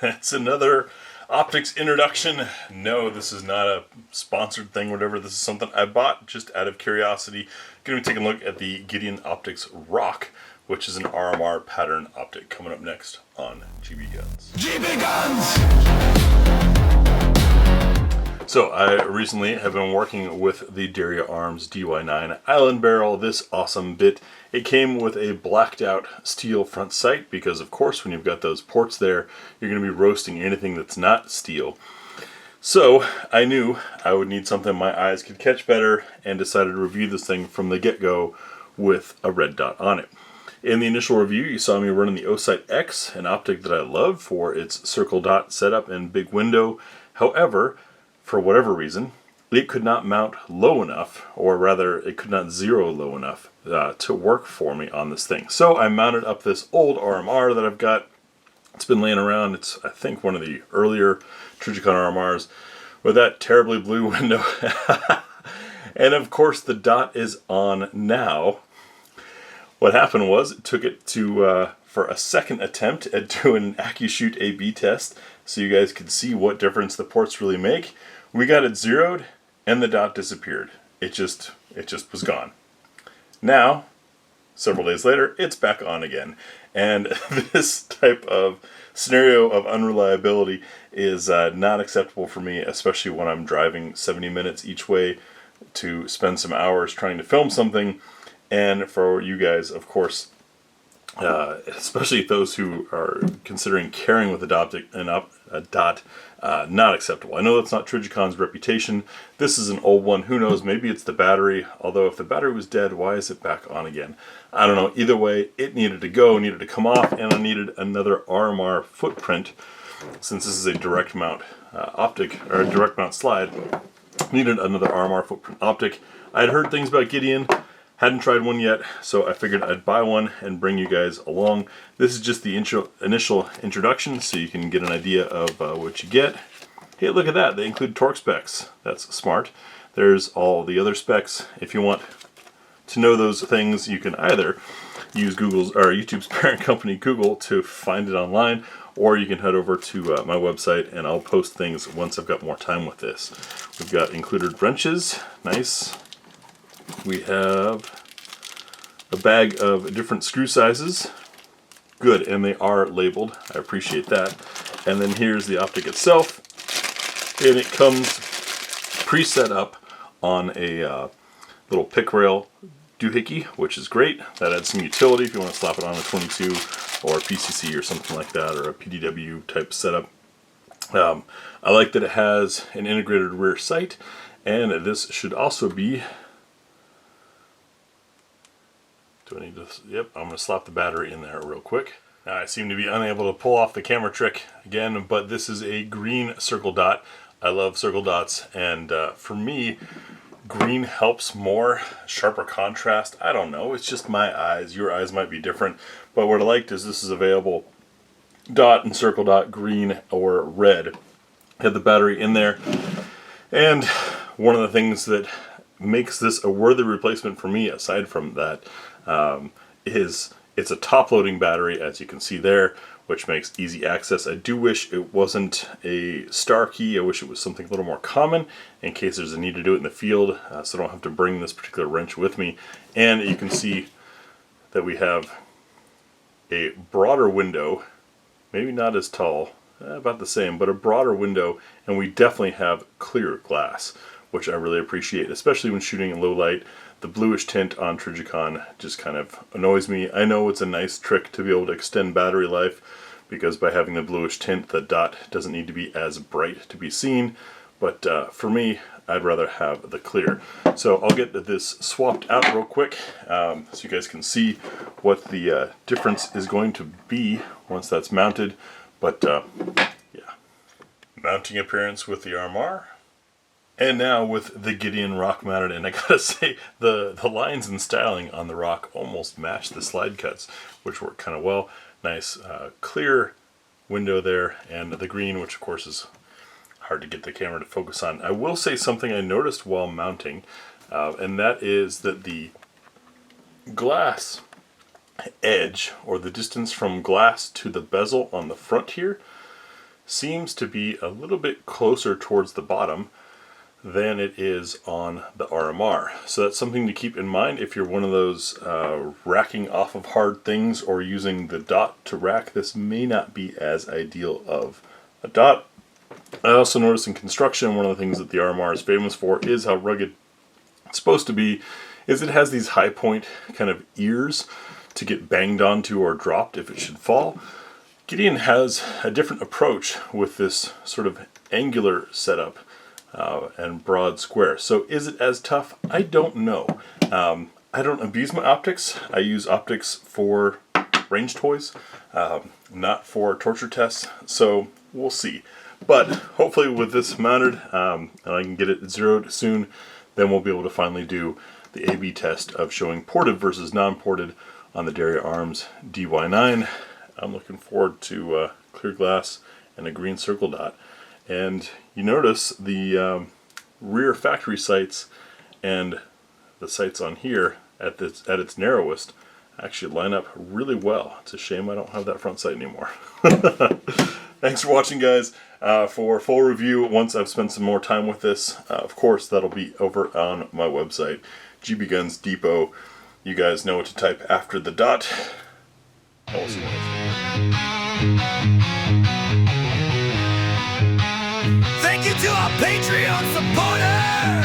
It's another optics introduction. No, this is not a sponsored thing, whatever. This is something I bought just out of curiosity. Going to be taking a look at the Gideon Optics Rock, which is an RMR pattern optic, coming up next on GB Guns. GB Guns! So I recently have been working with the Daria Arms DY9 Island Barrel, this awesome bit. It came with a blacked out steel front sight because of course when you've got those ports there, you're going to be roasting anything that's not steel. So I knew I would need something my eyes could catch better and decided to review this thing from the get-go with a red dot on it. In the initial review, you saw me running the Osight X, an optic that I love for its circle dot setup and big window. However, for whatever reason, it could not mount low enough, or rather, it could not zero low enough to work for me on this thing. So I mounted up this old RMR that I've got. It's been laying around. It's, I think, one of the earlier Trijicon RMRs with that terribly blue window. And of course, the dot is on now. What happened was, it took it to for a second attempt at doing an AccuShoot A/B test, so you guys could see what difference the ports really make. We got it zeroed, and the dot disappeared. It just was gone. Now, several days later, it's back on again. And this type of scenario of unreliability is not acceptable for me, especially when I'm driving 70 minutes each way to spend some hours trying to film something. And for you guys, of course, especially those who are considering carrying with a dot, not acceptable. I know that's not Trigicon's reputation. This is an old one. Who knows? Maybe it's the battery. Although if the battery was dead, why is it back on again? I don't know. Either way, it needed to go, needed to come off, and I needed another RMR footprint. Since this is a direct mount optic, or a direct mount slide, needed another RMR footprint optic. I had heard things about Gideon. Hadn't tried one yet, so I figured I'd buy one and bring you guys along. This is just the initial introduction, so you can get an idea of what you get. Hey, look at that. They include torque specs. That's smart. There's all the other specs. If you want to know those things, you can either use Google's or YouTube's parent company, Google, to find it online, or you can head over to my website, and I'll post things once I've got more time with this. We've got included wrenches. Nice. We have a bag of different screw sizes. Good, and they are labeled. I appreciate that. And then here's the optic itself. And it comes preset up on a little pick rail doohickey, which is great. That adds some utility if you want to slap it on a 22 or a PCC or something like that, or a PDW type setup. I like that it has an integrated rear sight, and this should also be... Do I need to? Yep, I'm going to slap the battery in there real quick. Now, I seem to be unable to pull off the camera trick again, but this is a green circle dot. I love circle dots, and for me, green helps more, sharper contrast. I don't know, it's just my eyes. Your eyes might be different, but what I liked is this is available dot and circle dot, green or red. Had the battery in there, and one of the things that makes this a worthy replacement for me, aside from that, is it's a top-loading battery, as you can see there, which makes easy access. I do wish it wasn't a star key. I wish it was something a little more common in case there's a need to do it in the field, so I don't have to bring this particular wrench with me. And you can see that we have a broader window, maybe not as tall, about the same, but a broader window, and we definitely have clear glass, which I really appreciate, especially when shooting in low light. The bluish tint on Trijicon just kind of annoys me. I know it's a nice trick to be able to extend battery life, because by having the bluish tint, the dot doesn't need to be as bright to be seen, but for me, I'd rather have the clear. So I'll get this swapped out real quick, so you guys can see what the difference is going to be once that's mounted. But yeah, mounting appearance with the RMR. And now with the Gideon Rock mounted, and I gotta say, the lines and styling on the Rock almost match the slide cuts, which work kind of well. Nice clear window there, and the green, which of course is hard to get the camera to focus on. I will say something I noticed while mounting, and that is that the glass edge, or the distance from glass to the bezel on the front here, seems to be a little bit closer towards the bottom than it is on the RMR. So that's something to keep in mind if you're one of those racking off of hard things or using the dot to rack. This may not be as ideal of a dot. I also noticed in construction, one of the things that the RMR is famous for is how rugged it's supposed to be, is it has these high point kind of ears to get banged onto or dropped if it should fall. Gideon has a different approach with this sort of angular setup and broad square. So is it as tough? I don't know. I don't abuse my optics. I use optics for range toys, not for torture tests. So we'll see. But hopefully with this mounted, and I can get it zeroed soon, then we'll be able to finally do the A/B test of showing ported versus non-ported on the Derya Arms DY9. I'm looking forward to clear glass and a green circle dot. And you notice the rear factory sights and the sights on here at its narrowest actually line up really well. It's a shame I don't have that front sight anymore. Thanks for watching, guys. For full review, once I've spent some more time with this, of course, that'll be over on my website, GB Guns Depot. You guys know what to type after the dot. Awesome. Thank you to our Patreon supporters.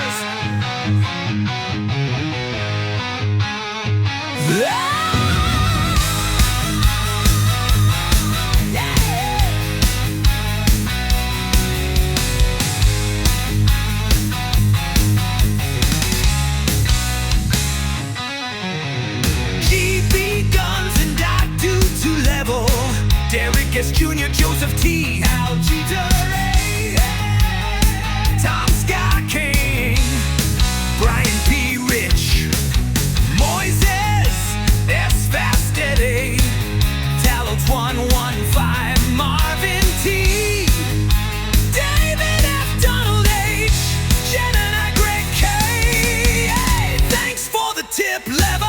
GB Guns and Doc do to level. Derek S. Jr., Joseph T. Algie Duray, Tom Scott King, Brian P. Rich, Moises S. Fastetti, Talent 115, Marvin T. David F. Donald H. Jenna Greg K. Hey, thanks for the tip level.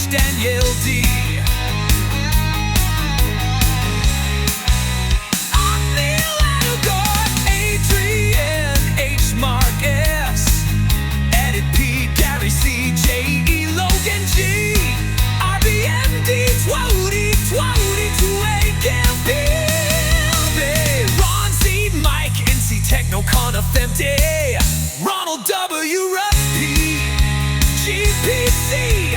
Daniel D. Neil Adegard, Adrian H. Mark S. Edit P. Gary C. J. E. Logan G. RBMD. Twody 2A Campbell. Ron Z. Mike NC Techno Confemte. Ronald W. Rusty. GPC.